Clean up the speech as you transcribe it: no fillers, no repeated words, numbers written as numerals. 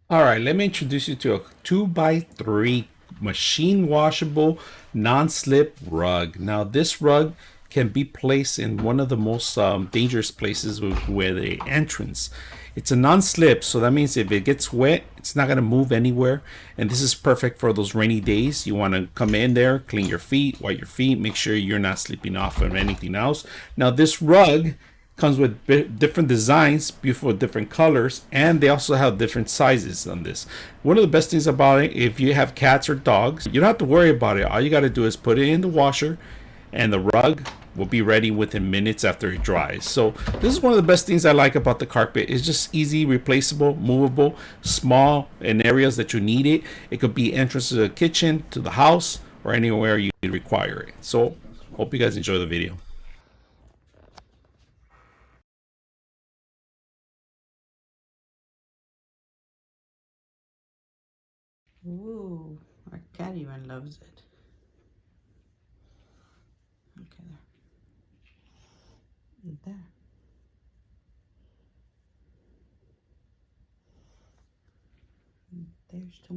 All right, let me introduce you to a 2x3 machine washable non-slip rug. Now, this rug can be placed in one of the most dangerous places where the entrance. It's a non-slip, so that means if it gets wet, it's not going to move anywhere. And this is perfect for those rainy days. You want to come in there, clean your feet, wipe your feet, make sure you're not slipping off of anything else. Now, this rug comes with different designs, beautiful different colors, and they also have different sizes on this. One of the best things about it, if you have cats or dogs, you don't have to worry about it. All you got to do is put it in the washer, and the rug will be ready within minutes after it dries. So this is one of the best things I like about the carpet. It's just easy, replaceable, movable, small in areas that you need it. It could be entrance to the kitchen, to the house, or anywhere you require it. So hope you guys enjoy the video. Ooh, our cat even loves it. Okay, there. There's two